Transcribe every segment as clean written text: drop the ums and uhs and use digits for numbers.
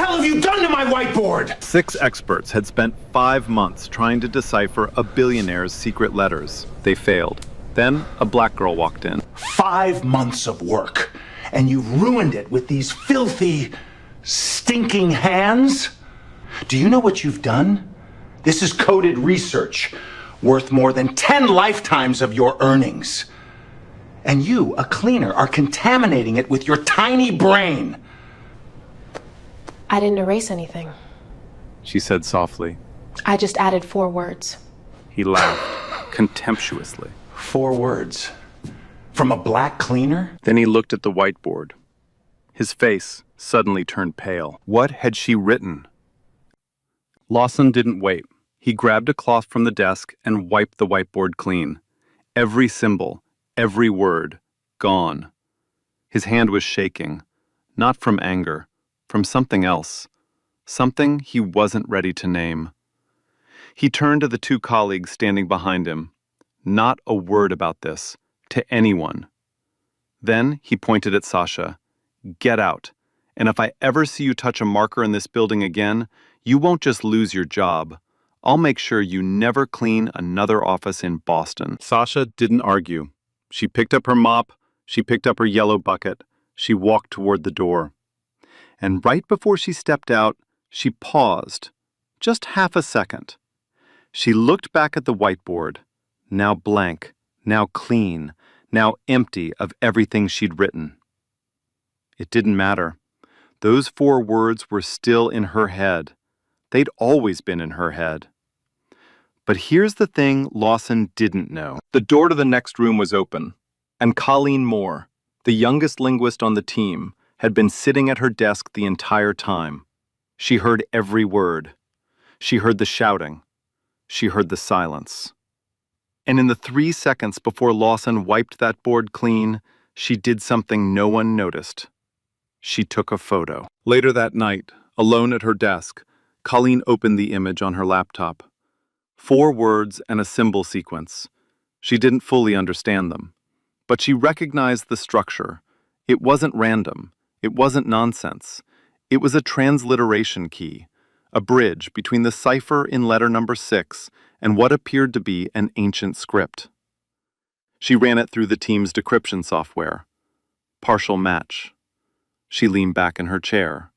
hell have you done to my whiteboard? 6 experts had spent 5 months trying to decipher a billionaire's secret letters. They failed. Then a black girl walked in. 5 months of work, and you've ruined it with these filthy, stinking hands? Do you know what you've done? This is coded research, worth more than 10 lifetimes of your earnings. And you, a cleaner, are contaminating it with your tiny brain. I didn't erase anything. She said softly. I just added 4 words. He laughed, contemptuously. 4 words. From a black cleaner? Then he looked at the whiteboard. His face suddenly turned pale. What had she written? Lawson didn't wait. He grabbed a cloth from the desk and wiped the whiteboard clean. Every symbol, every word, gone. His hand was shaking, not from anger, from something else, something he wasn't ready to name. He turned to the 2 colleagues standing behind him. Not a word about this, to anyone. Then he pointed at Sasha. Get out, and if I ever see you touch a marker in this building again, you won't just lose your job. I'll make sure you never clean another office in Boston. Sasha didn't argue. She picked up her mop, she picked up her yellow bucket, she walked toward the door. And right before she stepped out, she paused, just half a second. She looked back at the whiteboard, now blank, now clean, now empty of everything she'd written. It didn't matter. Those 4 words were still in her head. They'd always been in her head. But here's the thing Lawson didn't know. The door to the next room was open, and Colleen Moore, the youngest linguist on the team, had been sitting at her desk the entire time. She heard every word. She heard the shouting. She heard the silence. And in the 3 seconds before Lawson wiped that board clean, she did something no one noticed. She took a photo. Later that night, alone at her desk, Colleen opened the image on her laptop. 4 words and a symbol sequence. She didn't fully understand them, but she recognized the structure. It wasn't random. It wasn't nonsense. It was a transliteration key, a bridge between the cipher in letter number 6 and what appeared to be an ancient script. She ran it through the team's decryption software. Partial match. She leaned back in her chair.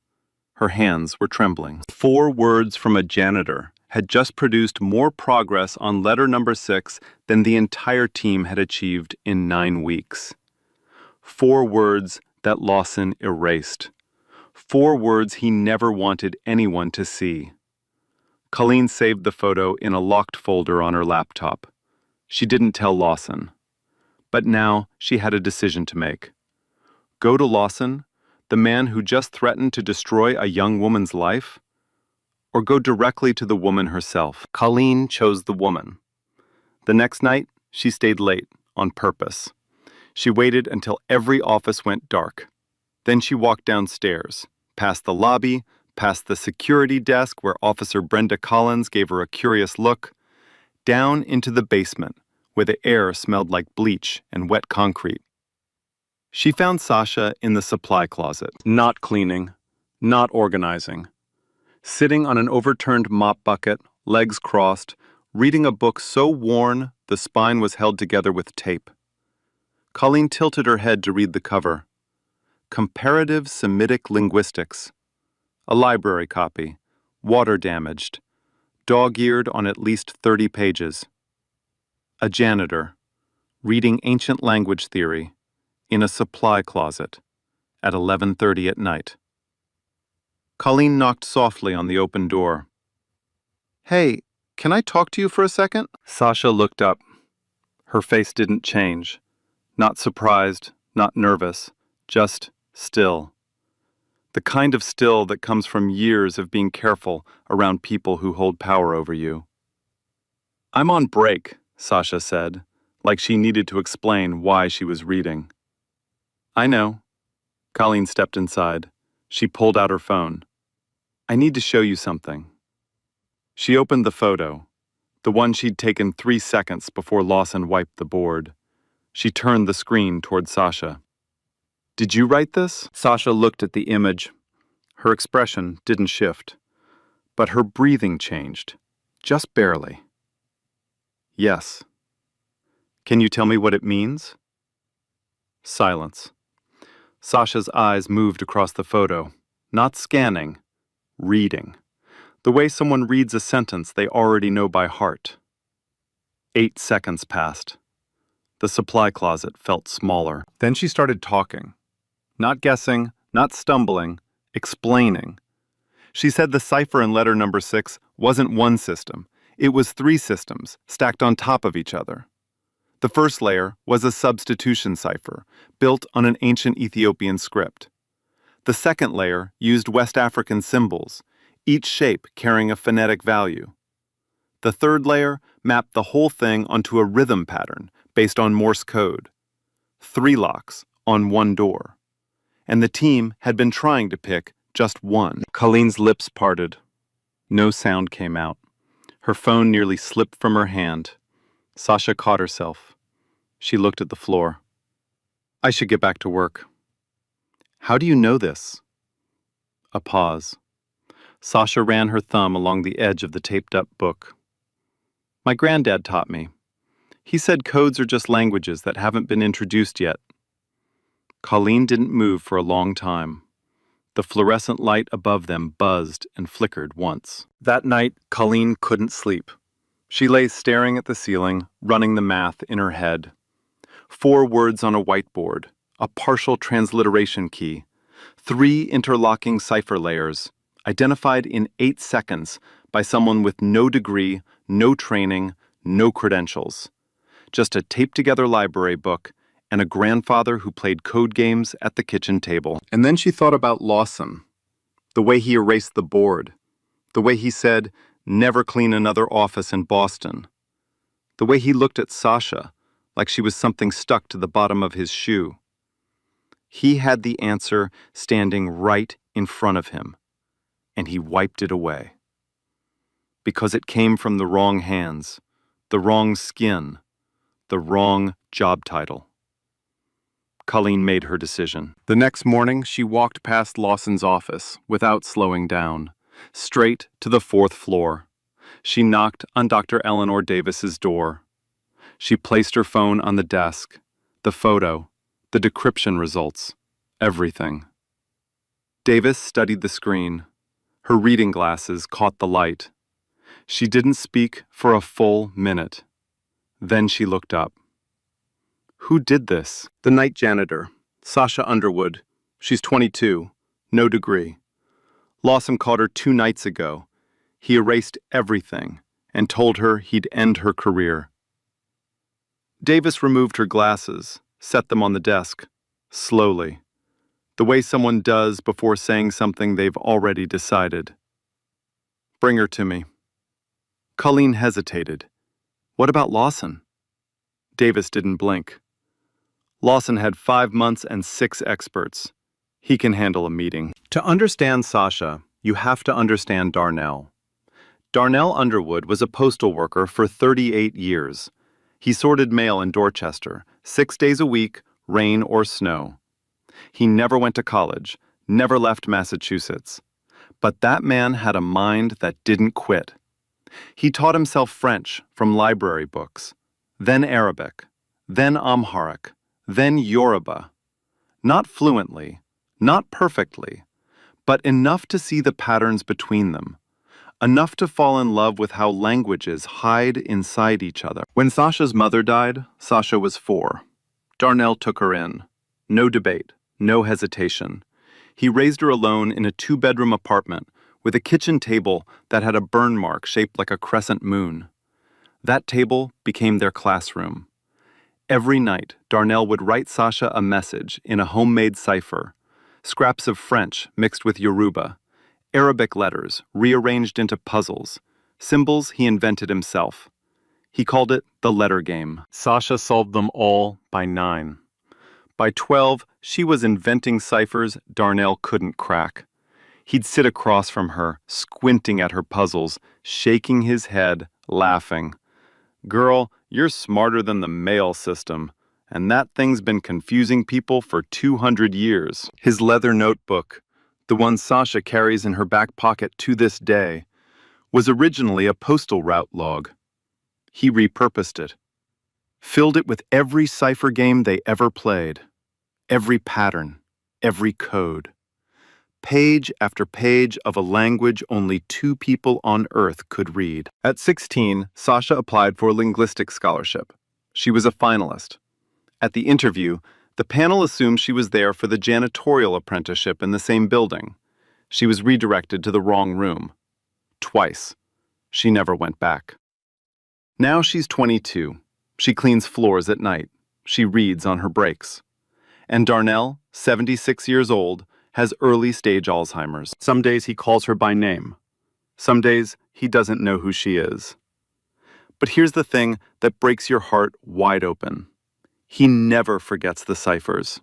Her hands were trembling. 4 words from a janitor had just produced more progress on letter number 6 than the entire team had achieved in 9 weeks. 4 words that Lawson erased. 4 words he never wanted anyone to see. Colleen saved the photo in a locked folder on her laptop. She didn't tell Lawson. But now she had a decision to make. Go to Lawson, the man who just threatened to destroy a young woman's life? Or go directly to the woman herself? Colleen chose the woman. The next night, she stayed late, on purpose. She waited until every office went dark. Then she walked downstairs, past the lobby, past the security desk where Officer Brenda Collins gave her a curious look, down into the basement, where the air smelled like bleach and wet concrete. She found Sasha in the supply closet, not cleaning, not organizing, sitting on an overturned mop bucket, legs crossed, reading a book so worn the spine was held together with tape. Colleen tilted her head to read the cover. Comparative Semitic Linguistics. A library copy, water damaged, dog-eared on at least 30 pages. A janitor, reading ancient language theory, in a supply closet, at 11:30 at night. Colleen knocked softly on the open door. Hey, can I talk to you for a second? Sasha looked up. Her face didn't change. Not surprised, not nervous, just still. The kind of still that comes from years of being careful around people who hold power over you. I'm on break, Sasha said, like she needed to explain why she was reading. I know. Colleen stepped inside. She pulled out her phone. I need to show you something. She opened the photo, the one she'd taken 3 seconds before Lawson wiped the board. She turned the screen toward Sasha. Did you write this? Sasha looked at the image. Her expression didn't shift, but her breathing changed, just barely. Yes. Can you tell me what it means? Silence. Sasha's eyes moved across the photo, not scanning, reading. The way someone reads a sentence they already know by heart. 8 seconds passed. The supply closet felt smaller. Then she started talking. Not guessing, not stumbling, explaining. She said the cipher in letter number 6 wasn't one system. It was 3 systems, stacked on top of each other. The first layer was a substitution cipher, built on an ancient Ethiopian script. The second layer used West African symbols, each shape carrying a phonetic value. The third layer mapped the whole thing onto a rhythm pattern based on Morse code. 3 locks on 1 door. And the team had been trying to pick just one. Colleen's lips parted. No sound came out. Her phone nearly slipped from her hand. Sasha caught herself. She looked at the floor. I should get back to work. How do you know this? A pause. Sasha ran her thumb along the edge of the taped-up book. My granddad taught me. He said codes are just languages that haven't been introduced yet. Colleen didn't move for a long time. The fluorescent light above them buzzed and flickered once. That night, Colleen couldn't sleep. She lay staring at the ceiling, running the math in her head. 4 words on a whiteboard, a partial transliteration key, 3 interlocking cipher layers, identified in 8 seconds by someone with no degree, no training, no credentials. Just a taped-together library book and a grandfather who played code games at the kitchen table. And then she thought about Lawson, the way he erased the board, the way he said, never clean another office in Boston, the way he looked at Sasha like she was something stuck to the bottom of his shoe. He had the answer standing right in front of him, and he wiped it away. Because it came from the wrong hands, the wrong skin, the wrong job title. Colleen made her decision. The next morning, she walked past Lawson's office without slowing down, straight to the 4th floor. She knocked on Dr. Eleanor Davis's door. She placed her phone on the desk, the photo, the decryption results, everything. Davis studied the screen. Her reading glasses caught the light. She didn't speak for a full minute. Then she looked up. Who did this? The night janitor, Sasha Underwood. She's 22, no degree. Lawson caught her 2 nights ago. He erased everything and told her he'd end her career. Davis removed her glasses, set them on the desk, slowly, the way someone does before saying something they've already decided. Bring her to me. Colleen hesitated. What about Lawson? Davis didn't blink. Lawson had 5 months and 6 experts. He can handle a meeting. To understand Sasha, you have to understand Darnell. Darnell Underwood was a postal worker for 38 years. He sorted mail in Dorchester, 6 days a week, rain or snow. He never went to college, never left Massachusetts. But that man had a mind that didn't quit. He taught himself French from library books, then Arabic, then Amharic, then Yoruba. Not fluently, not perfectly, but enough to see the patterns between them, enough to fall in love with how languages hide inside each other. When Sasha's mother died, Sasha was 4. Darnell took her in. No debate, no hesitation. He raised her alone in a 2-bedroom apartment with a kitchen table that had a burn mark shaped like a crescent moon. That table became their classroom. Every night, Darnell would write Sasha a message in a homemade cipher, scraps of French mixed with Yoruba, Arabic letters rearranged into puzzles, symbols he invented himself. He called it the letter game. Sasha solved them all by 9. By 12, she was inventing ciphers Darnell couldn't crack. He'd sit across from her, squinting at her puzzles, shaking his head, laughing. Girl, you're smarter than the mail system, and that thing's been confusing people for 200 years. His leather notebook, the one Sasha carries in her back pocket to this day, was originally a postal route log. He repurposed it, filled it with every cipher game they ever played, every pattern, every code. Page after page of a language only 2 people on Earth could read. At 16, Sasha applied for a linguistics scholarship. She was a finalist. At the interview, the panel assumed she was there for the janitorial apprenticeship in the same building. She was redirected to the wrong room. Twice. She never went back. Now she's 22. She cleans floors at night. She reads on her breaks. And Darnell, 76 years old, has early-stage Alzheimer's. Some days he calls her by name. Some days he doesn't know who she is. But here's the thing that breaks your heart wide open. He never forgets the ciphers.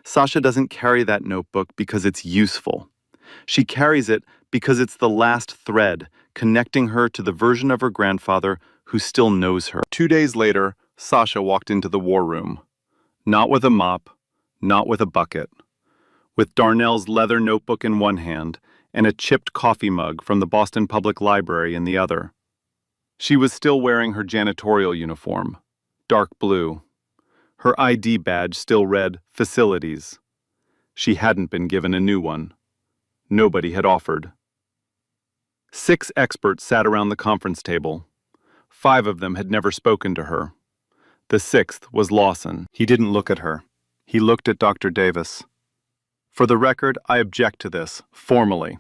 Sasha doesn't carry that notebook because it's useful. She carries it because it's the last thread connecting her to the version of her grandfather who still knows her. 2 days later, Sasha walked into the war room. Not with a mop, not with a bucket. With Darnell's leather notebook in one hand and a chipped coffee mug from the Boston Public Library in the other. She was still wearing her janitorial uniform, dark blue. Her ID badge still read Facilities. She hadn't been given a new one. Nobody had offered. 6 experts sat around the conference table. 5 of them had never spoken to her. The 6th was Lawson. He didn't look at her. He looked at Dr. Davis. For the record, I object to this, formally.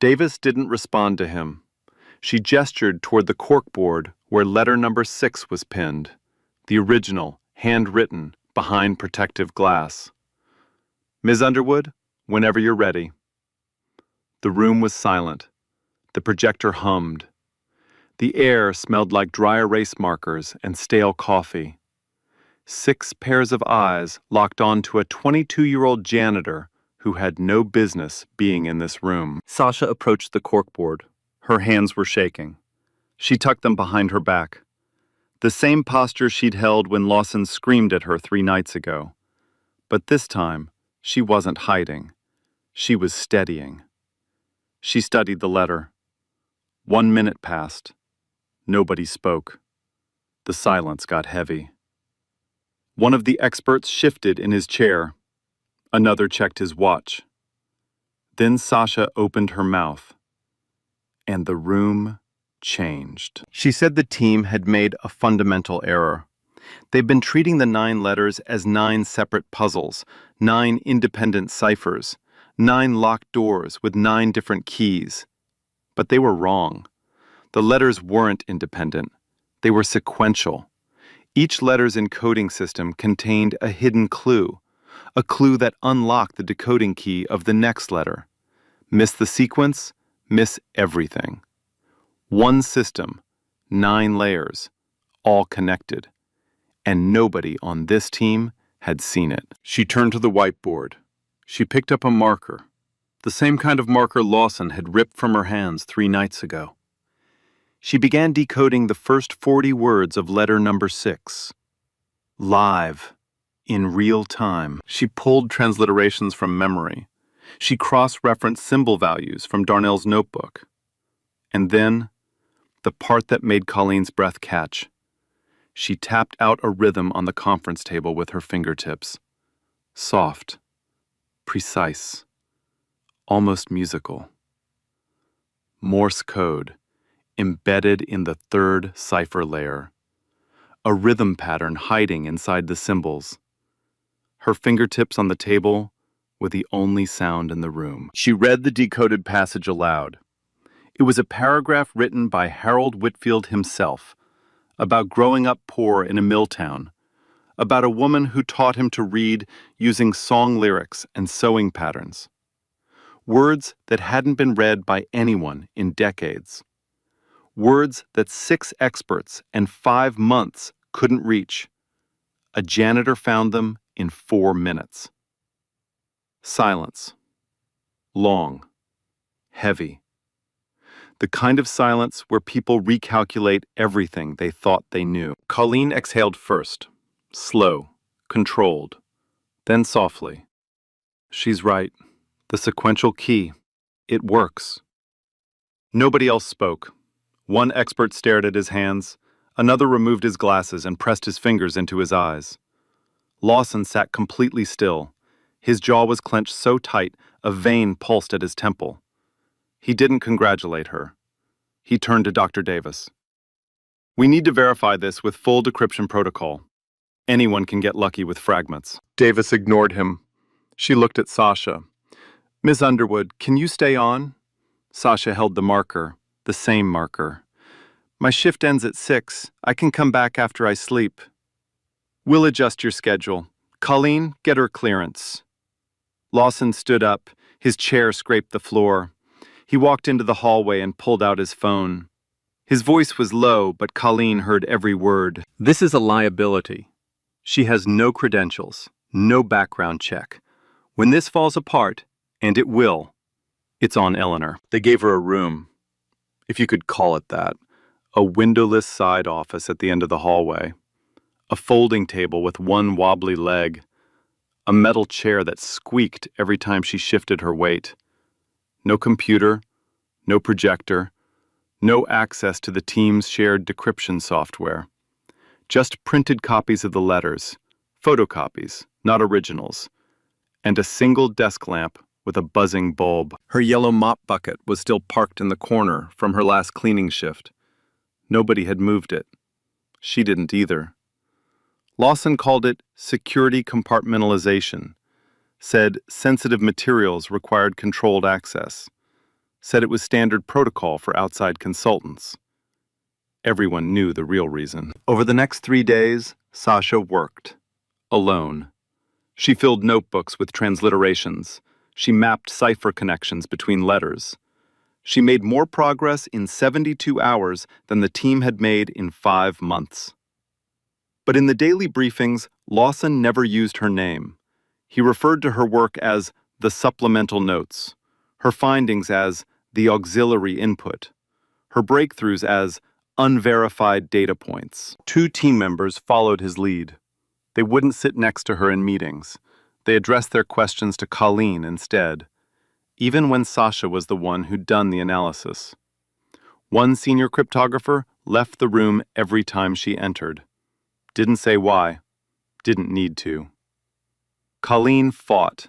Davis didn't respond to him. She gestured toward the corkboard where letter number 6 was pinned, the original, handwritten, behind protective glass. Ms. Underwood, whenever you're ready. The room was silent. The projector hummed. The air smelled like dry erase markers and stale coffee. 6 pairs of eyes locked onto a 22-year-old janitor who had no business being in this room. Sasha approached the corkboard. Her hands were shaking. She tucked them behind her back. The same posture she'd held when Lawson screamed at her 3 nights ago. But this time, she wasn't hiding. She was steadying. She studied the letter. 1 minute passed. Nobody spoke. The silence got heavy. One of the experts shifted in his chair. Another checked his watch. Then Sasha opened her mouth. And the room changed. She said the team had made a fundamental error. They've been treating the 9 letters as 9 separate puzzles, 9 independent ciphers, 9 locked doors with 9 different keys. But they were wrong. The letters weren't independent. They were sequential. Each letter's encoding system contained a hidden clue, a clue that unlocked the decoding key of the next letter. Miss the sequence, miss everything. One system, 9 layers, all connected. And nobody on this team had seen it. She turned to the whiteboard. She picked up a marker, the same kind of marker Lawson had ripped from her hands 3 nights ago. She began decoding the first 40 words of letter number 6. Live, in real time. She pulled transliterations from memory. She cross-referenced symbol values from Darnell's notebook. And then, the part that made Colleen's breath catch. She tapped out a rhythm on the conference table with her fingertips. Soft, precise, almost musical. Morse code, embedded in the 3rd cipher layer. A rhythm pattern hiding inside the symbols. Her fingertips on the table were the only sound in the room. She read the decoded passage aloud. It was a paragraph written by Harold Whitfield himself, about growing up poor in a mill town, about a woman who taught him to read using song lyrics and sewing patterns. Words that hadn't been read by anyone in decades. Words that 6 experts and 5 months couldn't reach. A janitor found them in 4 minutes. Silence. Long. Heavy. The kind of silence where people recalculate everything they thought they knew. Colleen exhaled first. Slow. Controlled. Then softly. She's right. The sequential key. It works. Nobody else spoke. One expert stared at his hands. Another removed his glasses and pressed his fingers into his eyes. Lawson sat completely still. His jaw was clenched so tight, a vein pulsed at his temple. He didn't congratulate her. He turned to Dr. Davis. We need to verify this with full decryption protocol. Anyone can get lucky with fragments. Davis ignored him. She looked at Sasha. Miss Underwood, can you stay on? Sasha held the marker, the same marker. My shift ends at 6. I can come back after I sleep. We'll adjust your schedule. Colleen, get her clearance. Lawson stood up. His chair scraped the floor. He walked into the hallway and pulled out his phone. His voice was low, but Colleen heard every word. This is a liability. She has no credentials, no background check. When this falls apart, and it will, it's on Eleanor. They gave her a room, if you could call it that, a windowless side office at the end of the hallway, a folding table with one wobbly leg, a metal chair that squeaked every time she shifted her weight. No computer, no projector, no access to the team's shared decryption software. Just printed copies of the letters, photocopies, not originals, and a single desk lamp with a buzzing bulb. Her yellow mop bucket was still parked in the corner from her last cleaning shift. Nobody had moved it. She didn't either. Lawson called it security compartmentalization, said sensitive materials required controlled access, said it was standard protocol for outside consultants. Everyone knew the real reason. Over the next 3 days, Sasha worked. Alone. She filled notebooks with transliterations. She mapped cipher connections between letters. She made more progress in 72 hours than the team had made in 5 months. But in the daily briefings, Lawson never used her name. He referred to her work as the supplemental notes, her findings as the auxiliary input, her breakthroughs as unverified data points. 2 team members followed his lead. They wouldn't sit next to her in meetings. They addressed their questions to Colleen instead, even when Sasha was the one who'd done the analysis. One senior cryptographer left the room every time she entered. Didn't say why. Didn't need to. Colleen fought.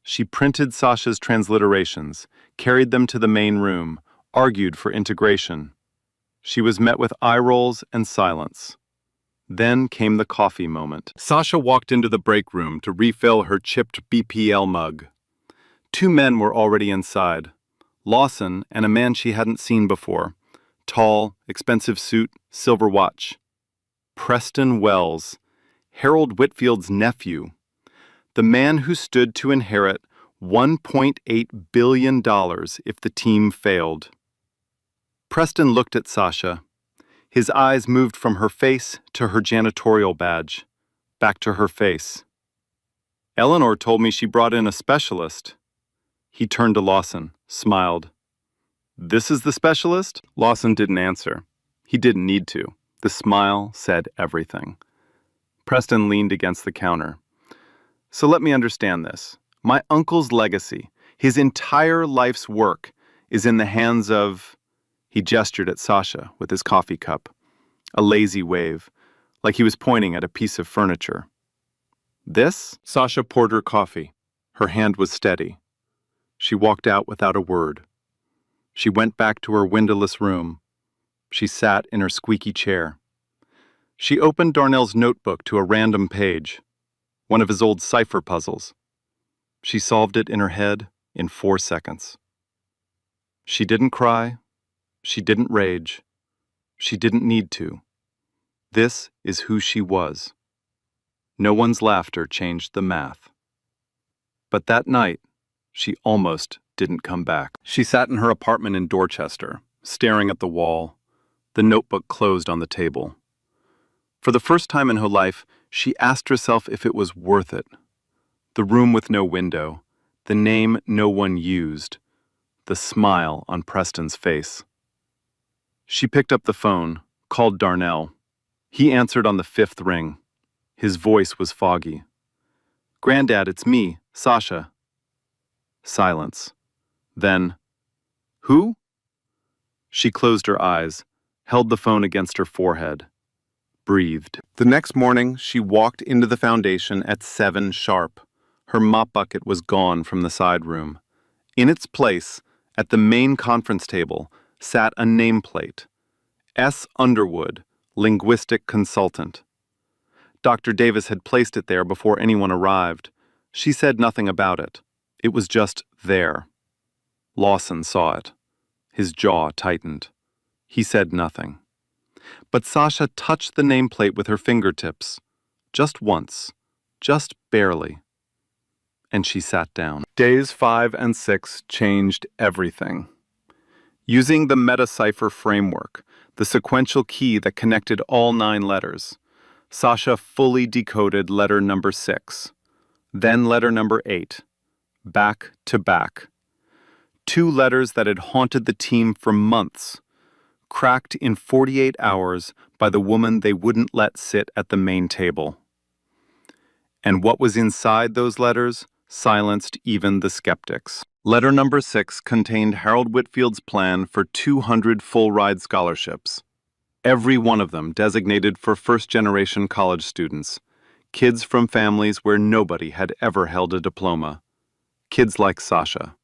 She printed Sasha's transliterations, carried them to the main room, argued for integration. She was met with eye rolls and silence. Then came the coffee moment. Sasha walked into the break room to refill her chipped BPL mug. 2 men were already inside. Lawson and a man she hadn't seen before. Tall, expensive suit, silver watch. Preston Wells, Harold Whitfield's nephew. The man who stood to inherit $1.8 billion if the team failed. Preston looked at Sasha. His eyes moved from her face to her janitorial badge, back to her face. Eleanor told me she brought in a specialist. He turned to Lawson, smiled. This is the specialist? Lawson didn't answer. He didn't need to. The smile said everything. Preston leaned against the counter. So let me understand this. My uncle's legacy, his entire life's work, is in the hands of... He gestured at Sasha with his coffee cup. A lazy wave, like he was pointing at a piece of furniture. This? Sasha poured her coffee. Her hand was steady. She walked out without a word. She went back to her windowless room. She sat in her squeaky chair. She opened Darnell's notebook to a random page, one of his old cipher puzzles. She solved it in her head in 4 seconds. She didn't cry. She didn't rage. She didn't need to. This is who she was. No one's laughter changed the math. But that night, she almost didn't come back. She sat in her apartment in Dorchester, staring at the wall, the notebook closed on the table. For the first time in her life, she asked herself if it was worth it. The room with no window, the name no one used, the smile on Preston's face. She picked up the phone, called Darnell. He answered on the 5th ring. His voice was foggy. "Granddad, it's me, Sasha." Silence. Then, "Who?" She closed her eyes, held the phone against her forehead, breathed. The next morning, she walked into the foundation at 7 sharp. Her mop bucket was gone from the side room. In its place, at the main conference table, sat a nameplate. S. Underwood, linguistic consultant. Dr. Davis had placed it there before anyone arrived. She said nothing about it. It was just there. Lawson saw it. His jaw tightened. He said nothing. But Sasha touched the nameplate with her fingertips. Just once. Just barely. And she sat down. Days 5 and 6 changed everything. Using the meta-cipher framework, the sequential key that connected all 9 letters, Sasha fully decoded letter number 6, then letter number 8, back to back. 2 letters that had haunted the team for months, cracked in 48 hours by the woman they wouldn't let sit at the main table. And what was inside those letters silenced even the skeptics. Letter number 6 contained Harold Whitfield's plan for 200 full-ride scholarships. Every one of them designated for first-generation college students, kids from families where nobody had ever held a diploma. Kids like Sasha.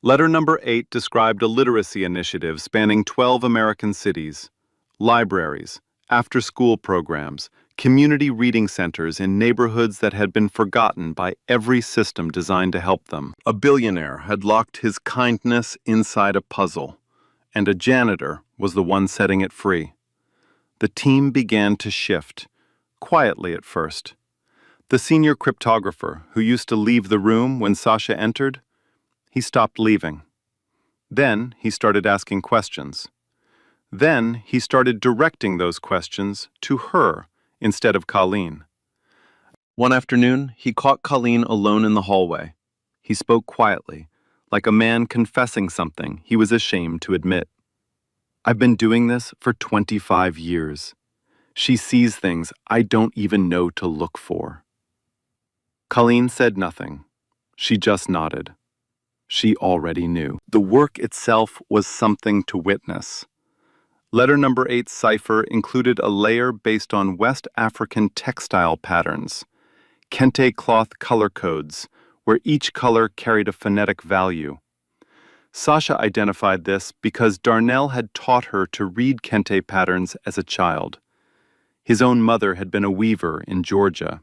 Letter number 8 described a literacy initiative spanning 12 American cities, libraries, after-school programs, community reading centers in neighborhoods that had been forgotten by every system designed to help them. A billionaire had locked his kindness inside a puzzle, and a janitor was the one setting it free. The team began to shift, quietly at first. The senior cryptographer, who used to leave the room when Sasha entered, he stopped leaving. Then he started asking questions. Then he started directing those questions to her instead of Colleen. One afternoon, he caught Colleen alone in the hallway. He spoke quietly, like a man confessing something he was ashamed to admit. "I've been doing this for 25 years. She sees things I don't even know to look for." Colleen said nothing. She just nodded. She already knew. The work itself was something to witness. Letter number 8's cipher included a layer based on West African textile patterns, kente cloth color codes, where each color carried a phonetic value. Sasha identified this because Darnell had taught her to read kente patterns as a child. His own mother had been a weaver in Georgia.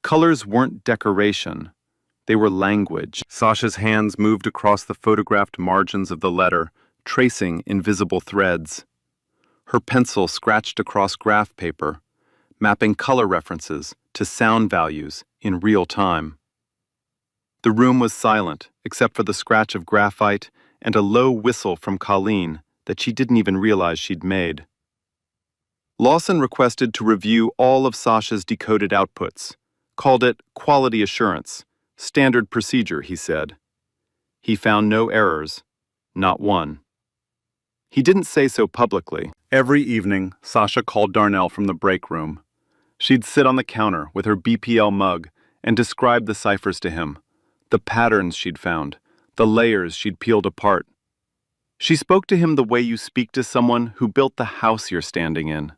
Colors weren't decoration. They were language. Sasha's hands moved across the photographed margins of the letter, tracing invisible threads. Her pencil scratched across graph paper, mapping color references to sound values in real time. The room was silent, except for the scratch of graphite and a low whistle from Colleen that she didn't even realize she'd made. Lawson requested to review all of Sasha's decoded outputs, called it quality assurance, standard procedure, he said. He found no errors, not one. He didn't say so publicly. Every evening, Sasha called Darnell from the break room. She'd sit on the counter with her BPL mug and describe the ciphers to him, the patterns she'd found, the layers she'd peeled apart. She spoke to him the way you speak to someone who built the house you're standing in.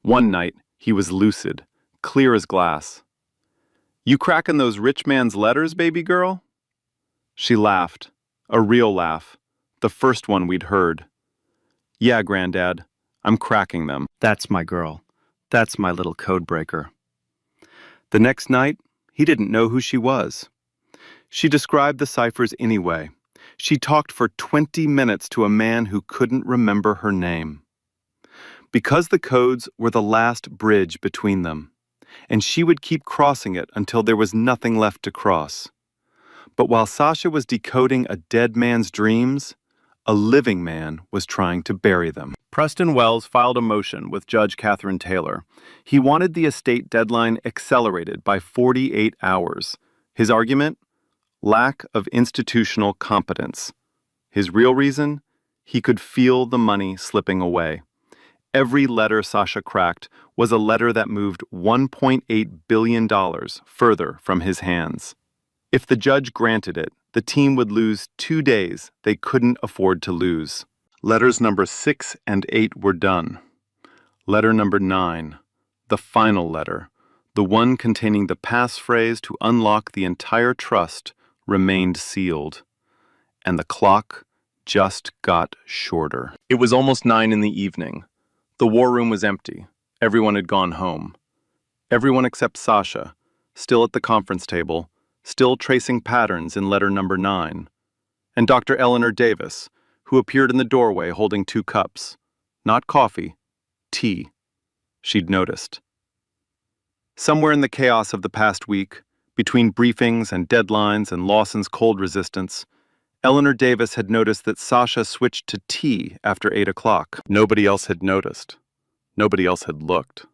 One night, he was lucid, clear as glass. "You cracking those rich man's letters, baby girl?" She laughed, a real laugh, the first one we'd heard. "Yeah, Granddad, I'm cracking them. That's my girl. That's my little code breaker." The next night, he didn't know who she was. She described the ciphers anyway. She talked for 20 minutes to a man who couldn't remember her name. Because the codes were the last bridge between them, and she would keep crossing it until there was nothing left to cross. But while Sasha was decoding a dead man's dreams, a living man was trying to bury them. Preston Wells filed a motion with Judge Catherine Taylor. He wanted the estate deadline accelerated by 48 hours. His argument? Lack of institutional competence. His real reason? He could feel the money slipping away. Every letter Sasha cracked was a letter that moved $1.8 billion further from his hands. If the judge granted it, the team would lose 2 days they couldn't afford to lose. Letters number 6 and 8 were done. Letter number 9, the final letter, the one containing the passphrase to unlock the entire trust, remained sealed. And the clock just got shorter. It was almost 9 in the evening. The war room was empty. Everyone had gone home. Everyone except Sasha, still at the conference table, still tracing patterns in letter number 9. And Dr. Eleanor Davis, who appeared in the doorway holding 2 cups. Not coffee, tea. She'd noticed. Somewhere in the chaos of the past week, between briefings and deadlines and Lawson's cold resistance, Eleanor Davis had noticed that Sasha switched to tea after 8 o'clock. Nobody else had noticed. Nobody else had looked.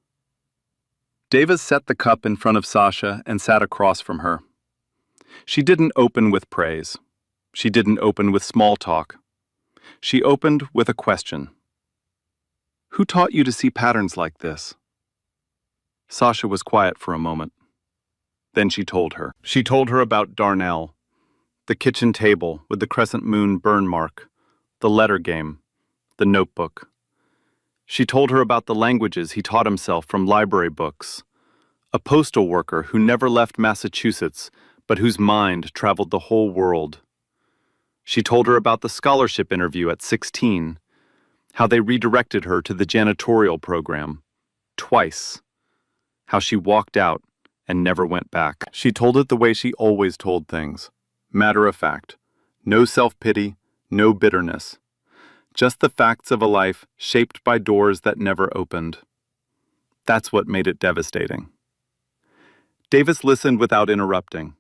Davis set the cup in front of Sasha and sat across from her. She didn't open with praise. She didn't open with small talk. She opened with a question. Who taught you to see patterns like this? Sasha was quiet for a moment. Then she told her. She told her about Darnell, the kitchen table with the crescent moon burn mark, the letter game, the notebook. She told her about the languages he taught himself from library books, a postal worker who never left Massachusetts but whose mind traveled the whole world. She told her about the scholarship interview at 16, how they redirected her to the janitorial program, twice, how she walked out and never went back. She told it the way she always told things, matter of fact, no self-pity, no bitterness. Just the facts of a life shaped by doors that never opened. That's what made it devastating. Davis listened without interrupting.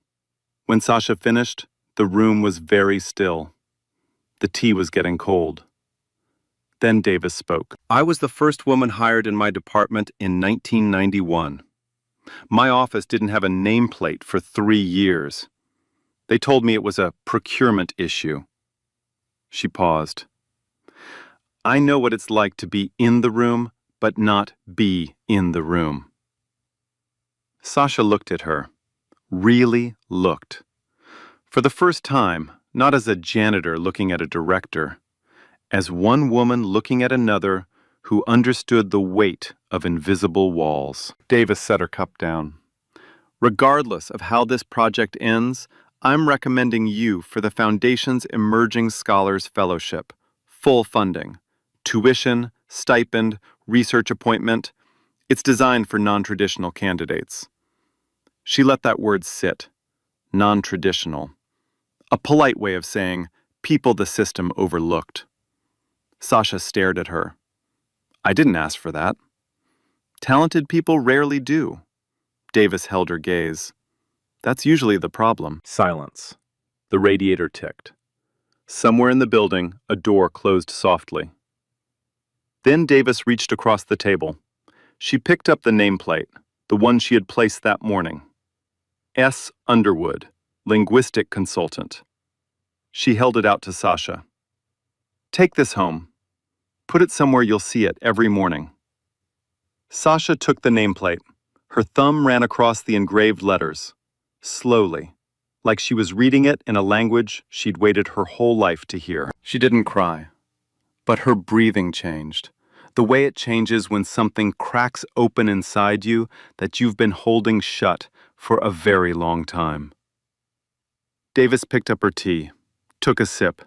When Sasha finished, the room was very still. The tea was getting cold. Then Davis spoke. I was the first woman hired in my department in 1991. My office didn't have a nameplate for 3 years. They told me it was a procurement issue. She paused. I know what it's like to be in the room, but not be in the room. Sasha looked at her, really looked. For the first time, not as a janitor looking at a director, as one woman looking at another who understood the weight of invisible walls. Davis set her cup down. Regardless of how this project ends, I'm recommending you for the Foundation's Emerging Scholars Fellowship, full funding. Tuition, stipend, research appointment. It's designed for non-traditional candidates. She let that word sit. Non-traditional. A polite way of saying people the system overlooked. Sasha stared at her. I didn't ask for that. Talented people rarely do. Davis held her gaze. That's usually the problem. Silence. The radiator ticked. Somewhere in the building, a door closed softly. Then Davis reached across the table. She picked up the nameplate, the one she had placed that morning. S. Underwood, linguistic consultant. She held it out to Sasha. Take this home. Put it somewhere you'll see it every morning. Sasha took the nameplate. Her thumb ran across the engraved letters, slowly, like she was reading it in a language she'd waited her whole life to hear. She didn't cry, but her breathing changed. The way it changes when something cracks open inside you that you've been holding shut for a very long time. Davis picked up her tea, took a sip,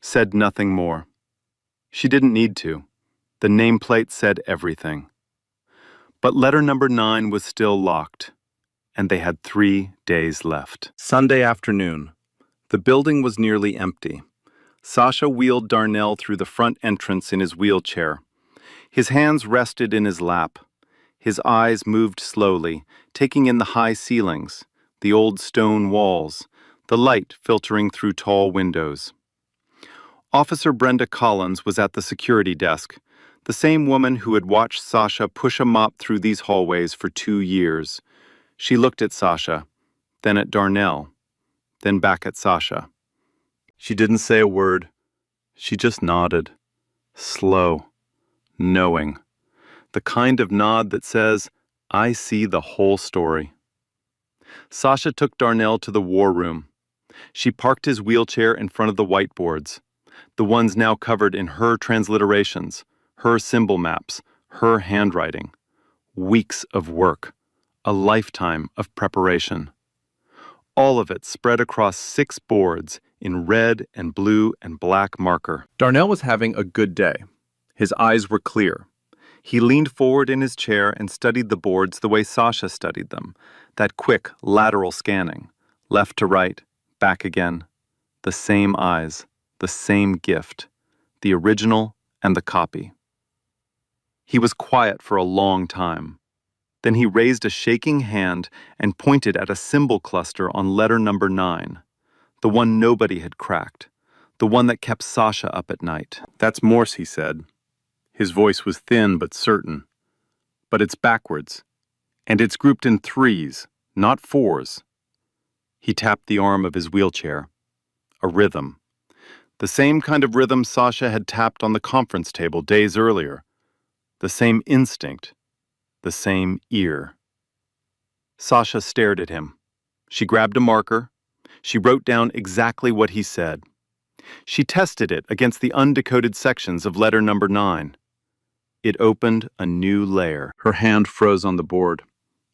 said nothing more. She didn't need to. The nameplate said everything. But letter number 9 was still locked, and they had 3 days left. Sunday afternoon. The building was nearly empty. Sasha wheeled Darnell through the front entrance in his wheelchair. His hands rested in his lap. His eyes moved slowly, taking in the high ceilings, the old stone walls, the light filtering through tall windows. Officer Brenda Collins was at the security desk, the same woman who had watched Sasha push a mop through these hallways for 2 years. She looked at Sasha, then at Darnell, then back at Sasha. She didn't say a word. She just nodded, slow, knowing. The kind of nod that says, I see the whole story. Sasha took Darnell to the war room. She parked his wheelchair in front of the whiteboards, the ones now covered in her transliterations, her symbol maps, her handwriting. Weeks of work, a lifetime of preparation. All of it spread across 6 boards in red and blue and black marker. Darnell was having a good day. His eyes were clear. He leaned forward in his chair and studied the boards the way Sasha studied them, that quick lateral scanning, left to right, back again. The same eyes, the same gift, the original and the copy. He was quiet for a long time. Then he raised a shaking hand and pointed at a symbol cluster on letter number 9, the one nobody had cracked, the one that kept Sasha up at night. "That's Morse," he said. His voice was thin but certain. "But it's backwards, and it's grouped in 3s, not 4s. He tapped the arm of his wheelchair. A rhythm. The same kind of rhythm Sasha had tapped on the conference table days earlier. The same instinct. The same ear. Sasha stared at him. She grabbed a marker. She wrote down exactly what he said. She tested it against the undecoded sections of letter number 9. It opened a new layer. Her hand froze on the board.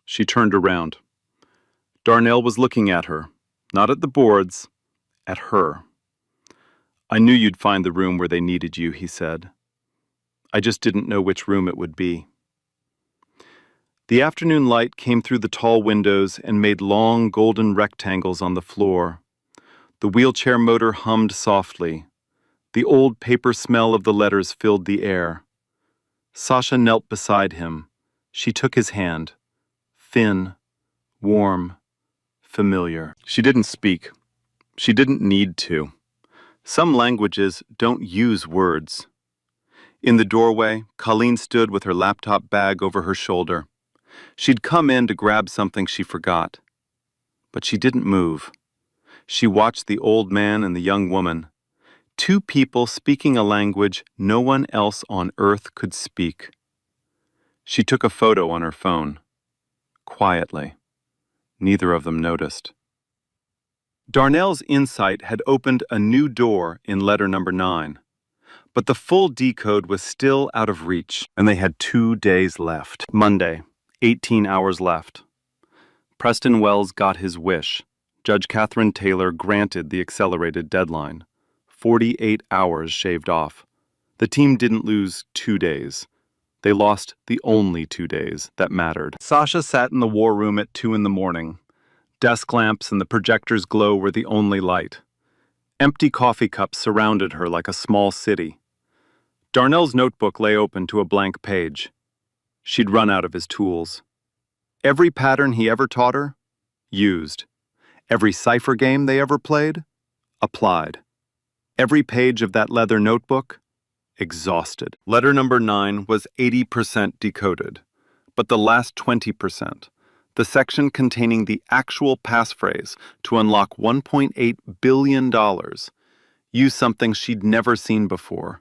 She turned around. Darnell was looking at her, not at the boards, at her. "I knew you'd find the room where they needed you," he said. "I just didn't know which room it would be." The afternoon light came through the tall windows and made long golden rectangles on the floor. The wheelchair motor hummed softly. The old paper smell of the letters filled the air. Sasha knelt beside him. She took his hand. Thin, warm, familiar. She didn't speak. She didn't need to. Some languages don't use words. In the doorway, Colleen stood with her laptop bag over her shoulder. She'd come in to grab something she forgot. But she didn't move. She watched the old man and the young woman. 2 people speaking a language no one else on earth could speak. She took a photo on her phone. Quietly. Neither of them noticed. Darnell's insight had opened a new door in letter number 9. But the full decode was still out of reach, and they had 2 days left. Monday, 18 hours left. Preston Wells got his wish. Judge Catherine Taylor granted the accelerated deadline. 48 hours shaved off. The team didn't lose 2 days. They lost the only 2 days that mattered. Sasha sat in the war room at 2 in the morning. Desk lamps and the projector's glow were the only light. Empty coffee cups surrounded her like a small city. Darnell's notebook lay open to a blank page. She'd run out of his tools. Every pattern he ever taught her? Used. Every cipher game they ever played? Applied. Every page of that leather notebook? Exhausted. Letter number 9 was 80% decoded, but the last 20%, the section containing the actual passphrase to unlock $1.8 billion, used something she'd never seen before.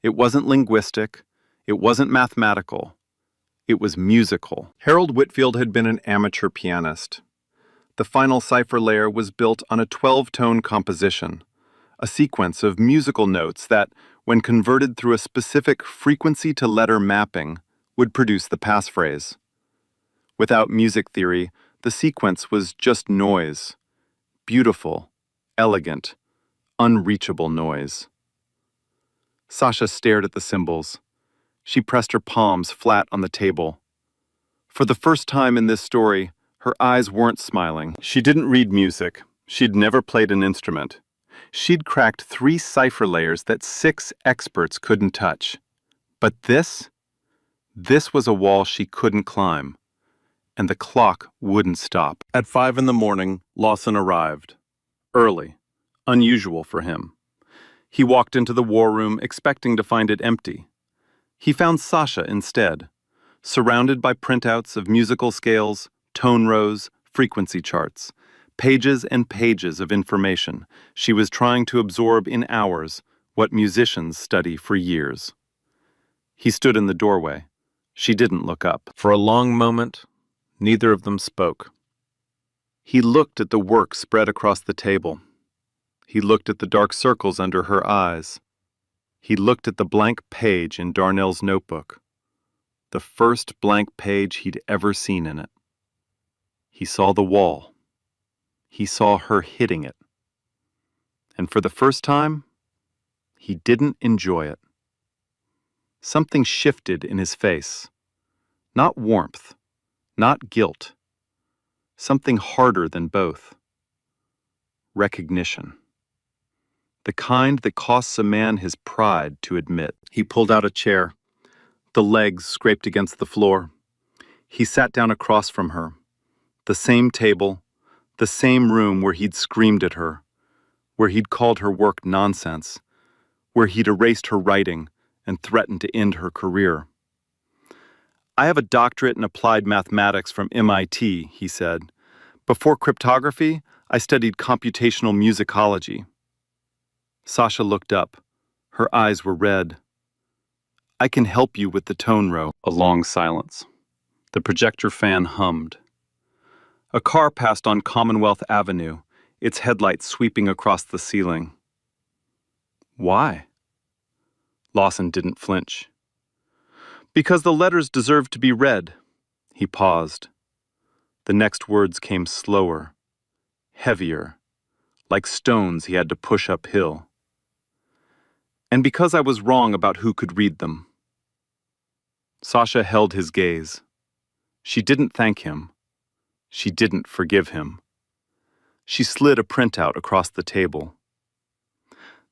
It wasn't linguistic. It wasn't mathematical. It was musical. Harold Whitfield had been an amateur pianist. The final cipher layer was built on a 12-tone composition, a sequence of musical notes that, when converted through a specific frequency-to-letter mapping, would produce the passphrase. Without music theory, the sequence was just noise. Beautiful, elegant, unreachable noise. Sasha stared at the symbols. She pressed her palms flat on the table. For the first time in this story, her eyes weren't smiling. She didn't read music. She'd never played an instrument. She'd cracked 3 cipher layers that 6 experts couldn't touch. But this was a wall she couldn't climb. And the clock wouldn't stop. At 5 in the morning, Lawson arrived. Early. Unusual for him. He walked into the war room expecting to find it empty. He found Sasha instead, surrounded by printouts of musical scales, tone rows, frequency charts, pages and pages of information she was trying to absorb in hours, what musicians study for years. He stood in the doorway. She didn't look up. For a long moment, neither of them spoke. He looked at the work spread across the table. He looked at the dark circles under her eyes. He looked at the blank page in Darnell's notebook, the first blank page he'd ever seen in it. He saw the wall. He saw her hitting it. And for the first time, he didn't enjoy it. Something shifted in his face. Not warmth, not guilt. Something harder than both. Recognition. The kind that costs a man his pride to admit. He pulled out a chair. The legs scraped against the floor. He sat down across from her. The same table, the same room where he'd screamed at her, where he'd called her work nonsense, where he'd erased her writing and threatened to end her career. "I have a doctorate in applied mathematics from MIT," he said. "Before cryptography, I studied computational musicology." Sasha looked up. Her eyes were red. "I can help you with the tone row." A long silence. The projector fan hummed. A car passed on Commonwealth Avenue, its headlights sweeping across the ceiling. "Why?" Lawson didn't flinch. "Because the letters deserve to be read." He paused. The next words came slower, heavier, like stones he had to push uphill. "And because I was wrong about who could read them." Sasha held his gaze. She didn't thank him. She didn't forgive him. She slid a printout across the table.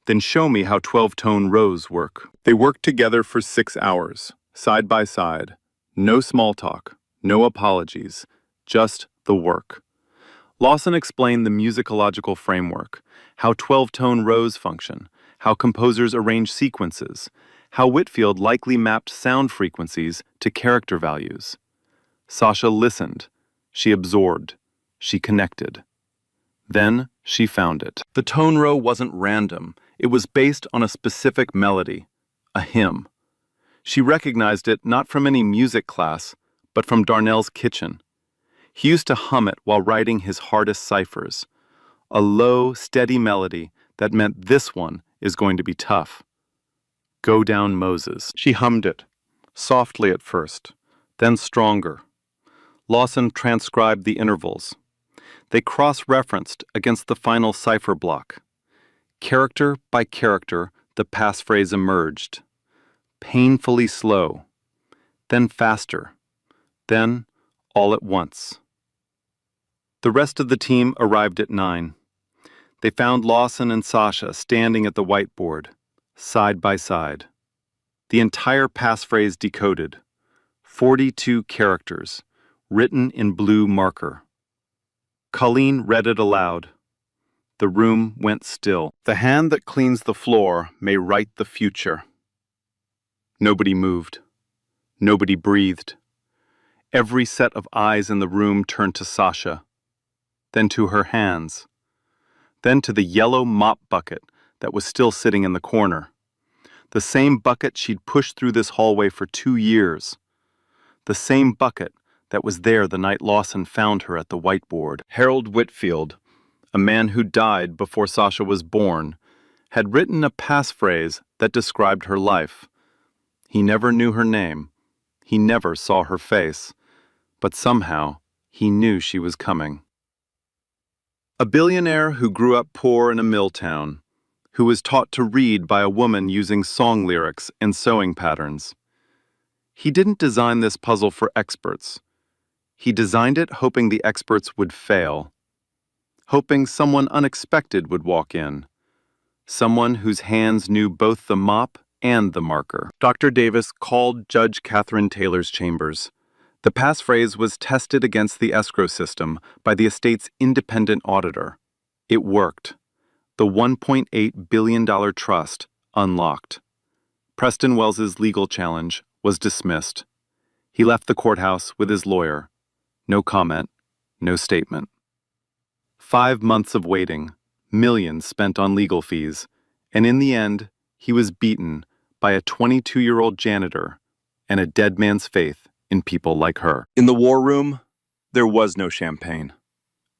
"Then show me how 12-tone rows work." They worked together for 6 hours, side by side. No small talk, no apologies, just the work. Lawson explained the musicological framework, how 12-tone rows function, how composers arrange sequences, how Whitfield likely mapped sound frequencies to character values. Sasha listened. She absorbed. She connected. Then she found it. The tone row wasn't random. It was based on a specific melody, a hymn. She recognized it not from any music class, but from Darnell's kitchen. He used to hum it while writing his hardest ciphers. A low, steady melody that meant this one is going to be tough. "Go down, Moses." She hummed it, softly at first, then stronger. Lawson transcribed the intervals. They cross-referenced against the final cipher block. Character by character, the passphrase emerged. Painfully slow, then faster, then all at once. The rest of the team arrived at 9. They found Lawson and Sasha standing at the whiteboard, side by side. The entire passphrase decoded. 42 characters, written in blue marker. Colleen read it aloud. The room went still. "The hand that cleans the floor may write the future." Nobody moved. Nobody breathed. Every set of eyes in the room turned to Sasha, then to her hands, then to the yellow mop bucket that was still sitting in the corner. The same bucket she'd pushed through this hallway for 2 years. The same bucket that was there the night Lawson found her at the whiteboard. Harold Whitfield, a man who died before Sasha was born, had written a passphrase that described her life. He never knew her name. He never saw her face. But somehow, he knew she was coming. A billionaire who grew up poor in a mill town, who was taught to read by a woman using song lyrics and sewing patterns. He didn't design this puzzle for experts. He designed it hoping the experts would fail, hoping someone unexpected would walk in, someone whose hands knew both the mop and the marker. Dr. Davis called Judge Catherine Taylor's chambers. The passphrase was tested against the escrow system by the estate's independent auditor. It worked. The $1.8 billion trust unlocked. Preston Wells's legal challenge was dismissed. He left the courthouse with his lawyer. No comment, no statement. 5 months of waiting, millions spent on legal fees, and in the end, he was beaten by a 22-year-old janitor and a dead man's faith in people like her. In the war room, there was no champagne.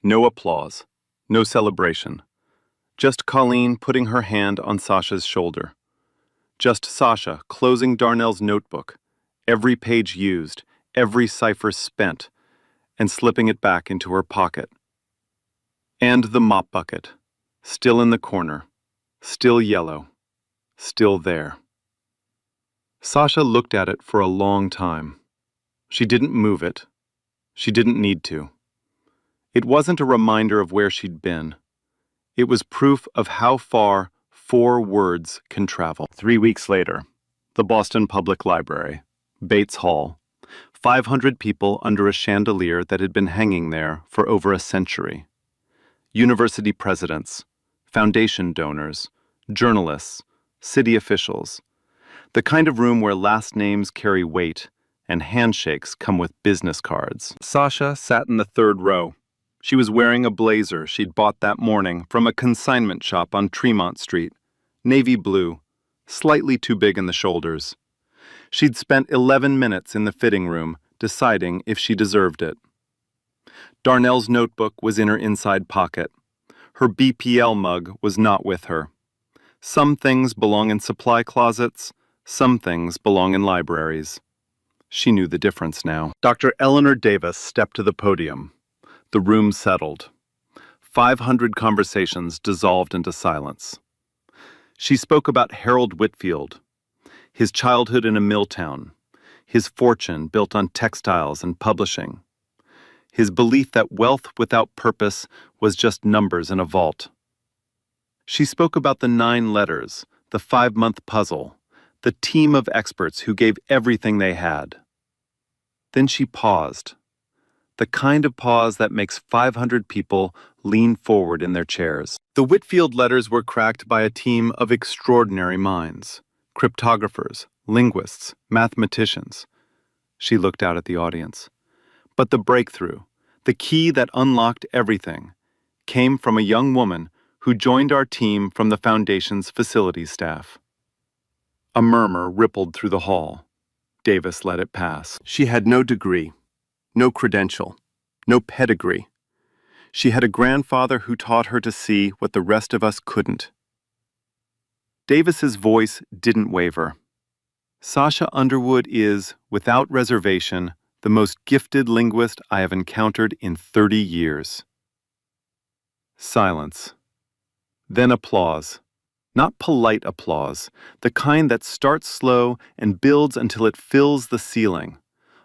No applause. No celebration. Just Colleen putting her hand on Sasha's shoulder. Just Sasha closing Darnell's notebook, every page used, every cipher spent, and slipping it back into her pocket. And the mop bucket, still in the corner, still yellow, still there. Sasha looked at it for a long time. She didn't move it. She didn't need to. It wasn't a reminder of where she'd been. It was proof of how far 4 words can travel. 3 weeks later, the Boston Public Library, Bates Hall, 500 people under a chandelier that had been hanging there for over a century. University presidents, foundation donors, journalists, city officials. The kind of room where last names carry weight and handshakes come with business cards. Sasha sat in the 3rd row. She was wearing a blazer she'd bought that morning from a consignment shop on Tremont Street, navy blue, slightly too big in the shoulders. She'd spent 11 minutes in the fitting room deciding if she deserved it. Darnell's notebook was in her inside pocket. Her BPL mug was not with her. Some things belong in supply closets, some things belong in libraries. She knew the difference now. Dr. Eleanor Davis stepped to the podium. The room settled. 500 conversations dissolved into silence. She spoke about Harold Whitfield, his childhood in a mill town, his fortune built on textiles and publishing, his belief that wealth without purpose was just numbers in a vault. She spoke about the 9 letters, the 5-month puzzle, the team of experts who gave everything they had. Then she paused. The kind of pause that makes 500 people lean forward in their chairs. The Whitfield letters were cracked by a team of extraordinary minds, cryptographers, linguists, mathematicians. She looked out at the audience. But the breakthrough, the key that unlocked everything, came from a young woman who joined our team from the Foundation's facilities staff. A murmur rippled through the hall. Davis let it pass. She had no degree. No credential, no pedigree. She had a grandfather who taught her to see what the rest of us couldn't. Davis's voice didn't waver. Sasha Underwood is, without reservation, the most gifted linguist I have encountered in 30 years. Silence. Then applause. Not polite applause, the kind that starts slow and builds until it fills the ceiling.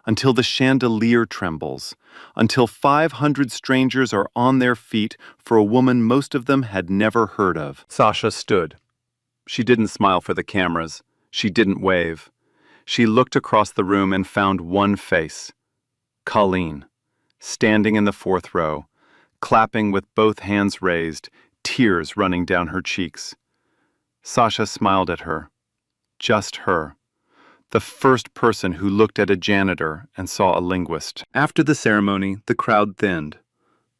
Until the chandelier trembles, until 500 strangers are on their feet for a woman most of them had never heard of. Sasha stood. She didn't smile for the cameras. She didn't wave. She looked across the room and found one face. Colleen, standing in the 4th row, clapping with both hands raised, tears running down her cheeks. Sasha smiled at her. Just her. The first person who looked at a janitor and saw a linguist. After the ceremony, the crowd thinned.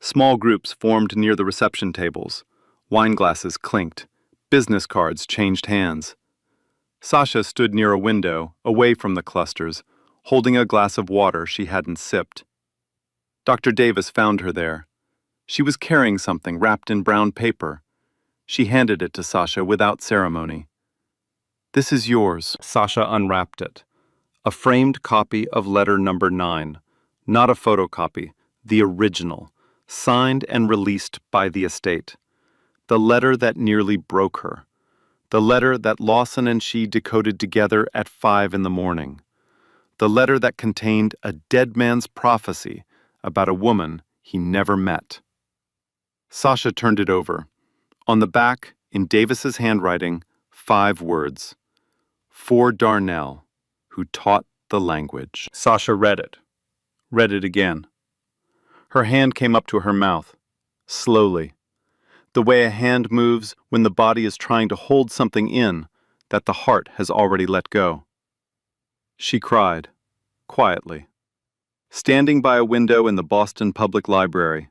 Small groups formed near the reception tables. Wine glasses clinked. Business cards changed hands. Sasha stood near a window, away from the clusters, holding a glass of water she hadn't sipped. Dr. Davis found her there. She was carrying something wrapped in brown paper. She handed it to Sasha without ceremony. "This is yours." Sasha unwrapped it. A framed copy of letter number 9. Not a photocopy, the original, signed and released by the estate. The letter that nearly broke her. The letter that Lawson and she decoded together at 5 in the morning. The letter that contained a dead man's prophecy about a woman he never met. Sasha turned it over. On the back, in Davis's handwriting, 5 words. For Darnell, who taught the language. Sasha read it again. Her hand came up to her mouth, slowly, the way a hand moves when the body is trying to hold something in that the heart has already let go. She cried, quietly, standing by a window in the Boston Public Library,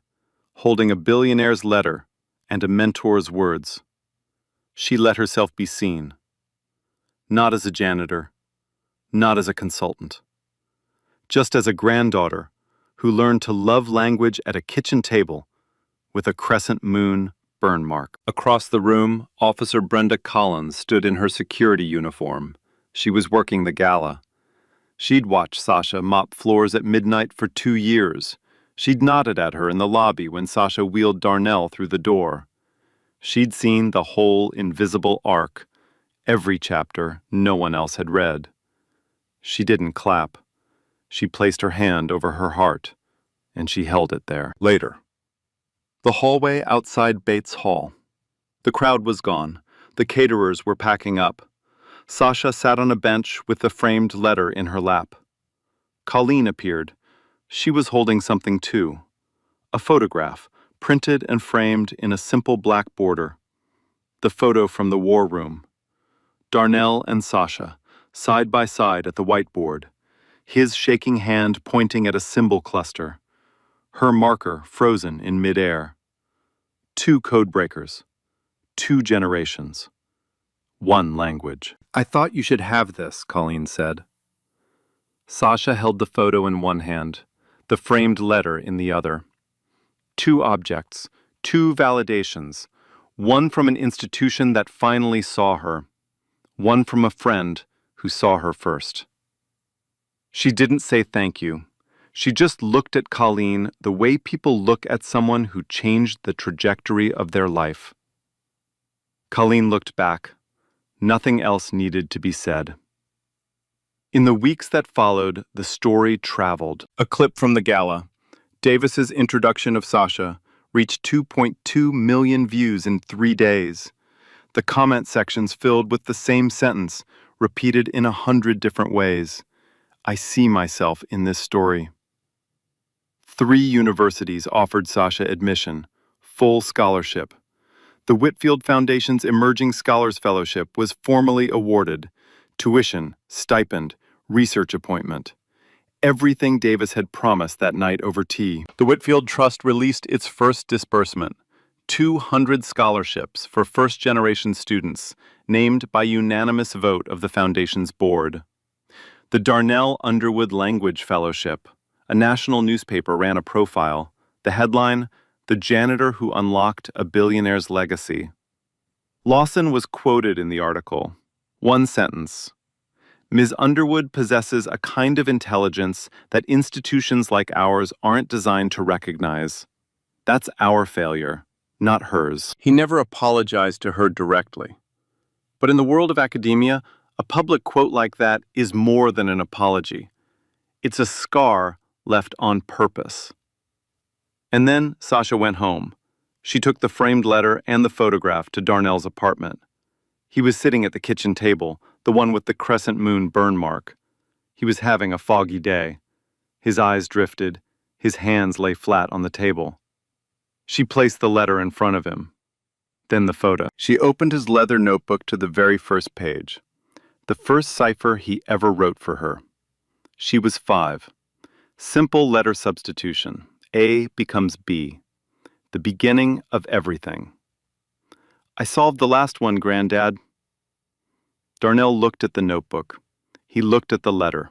holding a billionaire's letter and a mentor's words. She let herself be seen. Not as a janitor, not as a consultant. Just as a granddaughter who learned to love language at a kitchen table with a crescent moon burn mark. Across the room, Officer Brenda Collins stood in her security uniform. She was working the gala. She'd watched Sasha mop floors at midnight for 2 years. She'd nodded at her in the lobby when Sasha wheeled Darnell through the door. She'd seen the whole invisible arc, every chapter no one else had read. She didn't clap. She placed her hand over her heart, and she held it there. Later. The hallway outside Bates Hall. The crowd was gone. The caterers were packing up. Sasha sat on a bench with the framed letter in her lap. Colleen appeared. She was holding something too. A photograph, printed and framed in a simple black border. The photo from the war room. Darnell and Sasha, side by side at the whiteboard, his shaking hand pointing at a symbol cluster, her marker frozen in midair. 2 code breakers, 2 generations, 1 language. "I thought you should have this," Colleen said. Sasha held the photo in one hand, the framed letter in the other. 2 objects, 2 validations, one from an institution that finally saw her, one from a friend who saw her first. She didn't say thank you. She just looked at Colleen the way people look at someone who changed the trajectory of their life. Colleen looked back. Nothing else needed to be said. In the weeks that followed, the story traveled. A clip from the gala. Davis's introduction of Sasha reached 2.2 million views in 3 days. The comment sections filled with the same sentence, repeated in 100 different ways. I see myself in this story. 3 universities offered Sasha admission, full scholarship. The Whitfield Foundation's Emerging Scholars Fellowship was formally awarded. Tuition, stipend, research appointment. Everything Davis had promised that night over tea. The Whitfield Trust released its first disbursement, 200 scholarships for first-generation students, named by unanimous vote of the Foundation's board. The Darnell Underwood Language Fellowship. A national newspaper ran a profile. The headline, "The Janitor Who Unlocked a Billionaire's Legacy." Lawson was quoted in the article. One sentence. Ms. Underwood possesses a kind of intelligence that institutions like ours aren't designed to recognize. That's our failure, not hers. He never apologized to her directly. But in the world of academia, a public quote like that is more than an apology. It's a scar left on purpose. And then Sasha went home. She took the framed letter and the photograph to Darnell's apartment. He was sitting at the kitchen table, the one with the crescent moon burn mark. He was having a foggy day. His eyes drifted. His hands lay flat on the table. She placed the letter in front of him. Then the photo. She opened his leather notebook to the very first page. The first cipher he ever wrote for her. She was 5. Simple letter substitution. A becomes B. The beginning of everything. I solved the last one, Granddad. Darnell looked at the notebook. He looked at the letter.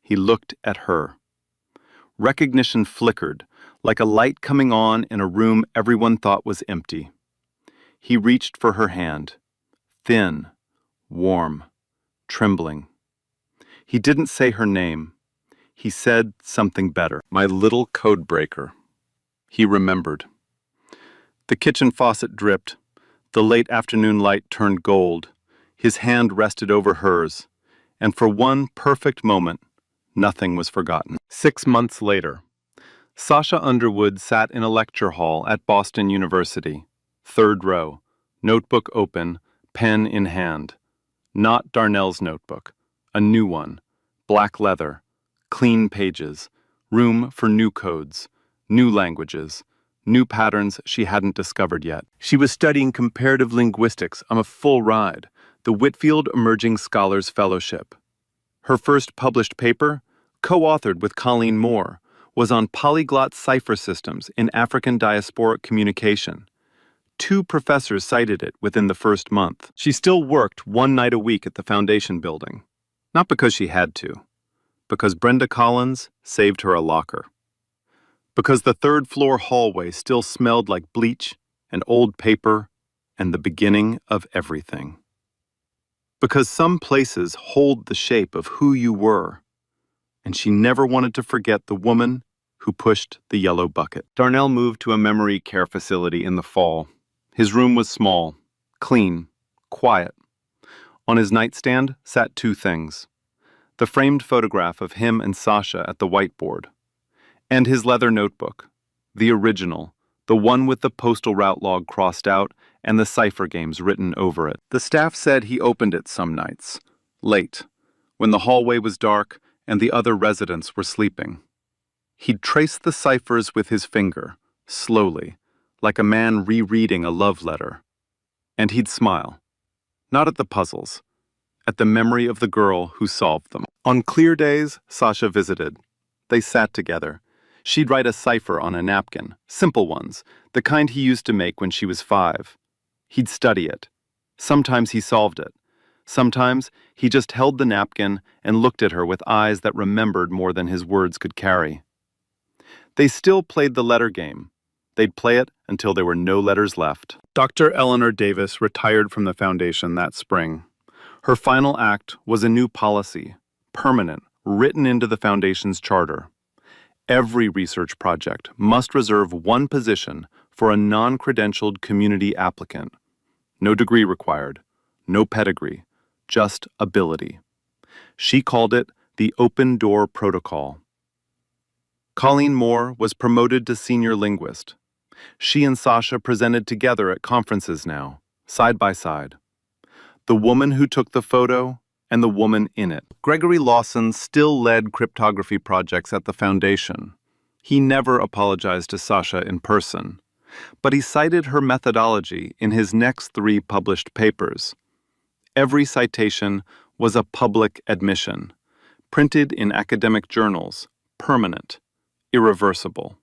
He looked at her. Recognition flickered, like a light coming on in a room everyone thought was empty. He reached for her hand. Thin, warm, trembling. He didn't say her name. He said something better. My little code breaker. He remembered. The kitchen faucet dripped. The late afternoon light turned gold. His hand rested over hers. And for one perfect moment, nothing was forgotten. 6 months later, Sasha Underwood sat in a lecture hall at Boston University. 3rd row, notebook open, pen in hand. Not Darnell's notebook. A new one. Black leather. Clean pages, room for new codes, new languages, new patterns she hadn't discovered yet. She was studying comparative linguistics on a full ride, the Whitfield Emerging Scholars Fellowship. Her first published paper, co-authored with Colleen Moore, was on polyglot cipher systems in African diasporic communication. 2 professors cited it within the first month. She still worked 1 night a week at the Foundation building, not because she had to, because Brenda Collins saved her a locker. Because the third-floor hallway still smelled like bleach and old paper and the beginning of everything. Because some places hold the shape of who you were, and she never wanted to forget the woman who pushed the yellow bucket. Darnell moved to a memory care facility in the fall. His room was small, clean, quiet. On his nightstand sat two things: the framed photograph of him and Sasha at the whiteboard, and his leather notebook, the original, the one with the postal route log crossed out and the cipher games written over it. The staff said he opened it some nights, late, when the hallway was dark and the other residents were sleeping. He'd trace the ciphers with his finger, slowly, like a man rereading a love letter. And he'd smile, not at the puzzles, at the memory of the girl who solved them. On clear days, Sasha visited. They sat together. She'd write a cipher on a napkin, simple ones, the kind he used to make when she was 5. He'd study it. Sometimes he solved it. Sometimes he just held the napkin and looked at her with eyes that remembered more than his words could carry. They still played the letter game. They'd play it until there were no letters left. Dr. Eleanor Davis retired from the foundation that spring. Her final act was a new policy, permanent, written into the foundation's charter. Every research project must reserve one position for a non-credentialed community applicant. No degree required, no pedigree, just ability. She called it the Open Door Protocol. Colleen Moore was promoted to senior linguist. She and Sasha presented together at conferences now, side by side. The woman who took the photo and the woman in it. Gregory Lawson still led cryptography projects at the foundation. He never apologized to Sasha in person, but he cited her methodology in his next 3 published papers. Every citation was a public admission, printed in academic journals, permanent, irreversible.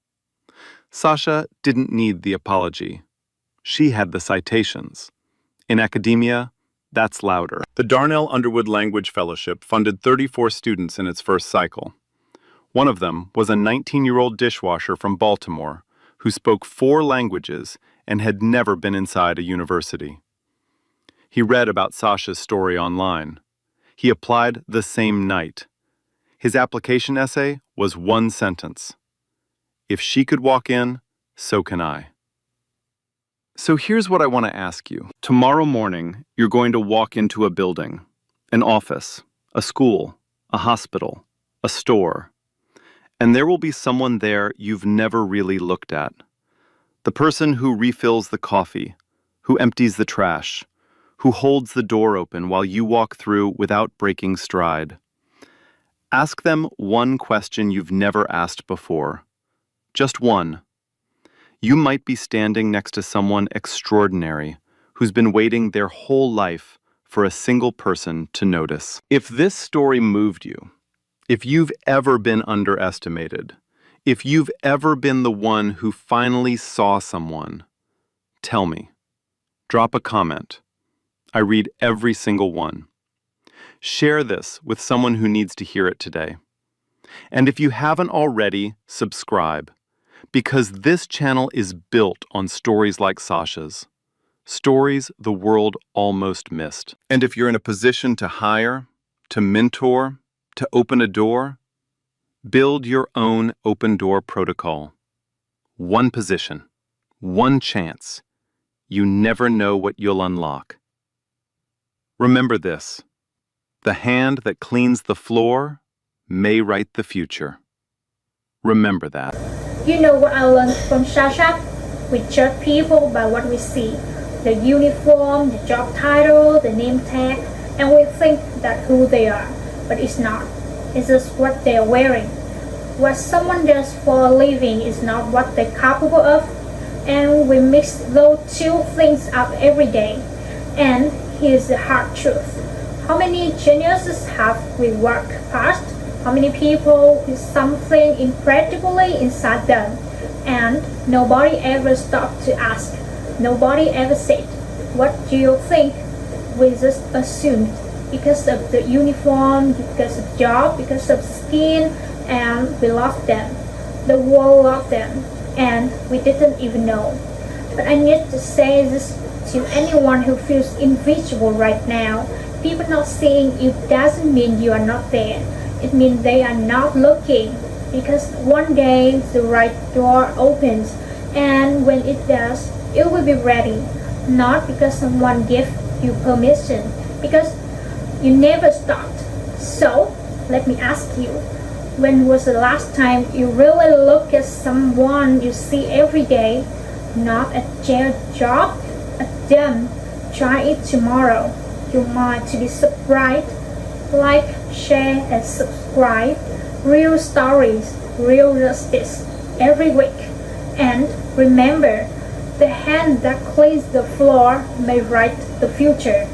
Sasha didn't need the apology. She had the citations. In academia, that's louder. The Darnell Underwood Language Fellowship funded 34 students in its first cycle. One of them was a 19-year-old dishwasher from Baltimore who spoke 4 languages and had never been inside a university. He read about Sasha's story online. He applied the same night. His application essay was 1 sentence. If she could walk in, so can I. So here's what I want to ask you. Tomorrow morning, you're going to walk into a building, an office, a school, a hospital, a store, and there will be someone there you've never really looked at. The person who refills the coffee, who empties the trash, who holds the door open while you walk through without breaking stride. Ask them one question you've never asked before. Just one. You might be standing next to someone extraordinary who's been waiting their whole life for a single person to notice. If this story moved you, if you've ever been underestimated, if you've ever been the one who finally saw someone, tell me. Drop a comment. I read every single one. Share this with someone who needs to hear it today. And if you haven't already, subscribe. Because this channel is built on stories like Sasha's. Stories the world almost missed. And if you're in a position to hire, to mentor, to open a door, build your own open door protocol. One position, one chance. You never know what you'll unlock. Remember this. The hand that cleans the floor may write the future. Remember that. You know what I learned from Sasha? We judge people by what we see. The uniform, the job title, the name tag, and we think that who they are. But it's not. It's just what they're wearing. What someone does for a living is not what they're capable of. And we mix those two things up every day. And here's the hard truth. How many geniuses have we worked past? How many people with something incredibly inside them? And nobody ever stopped to ask. Nobody ever said, what do you think? We just assumed because of the uniform, because of the job, because of the skin, and we lost them. The world loved them, and we didn't even know. But I need to say this to anyone who feels invisible right now. People not seeing you doesn't mean you are not there. It means they are not looking. Because one day the right door opens, and when it does, you will be ready. Not because someone gave you permission, because you never stopped. So, let me ask you, when was the last time you really looked at someone you see every day? Not a jail job, a them. Try it tomorrow. Your mind to be surprised. Like, share, and subscribe. Real stories, real justice, every week. And remember, the hand that cleans the floor may write the future.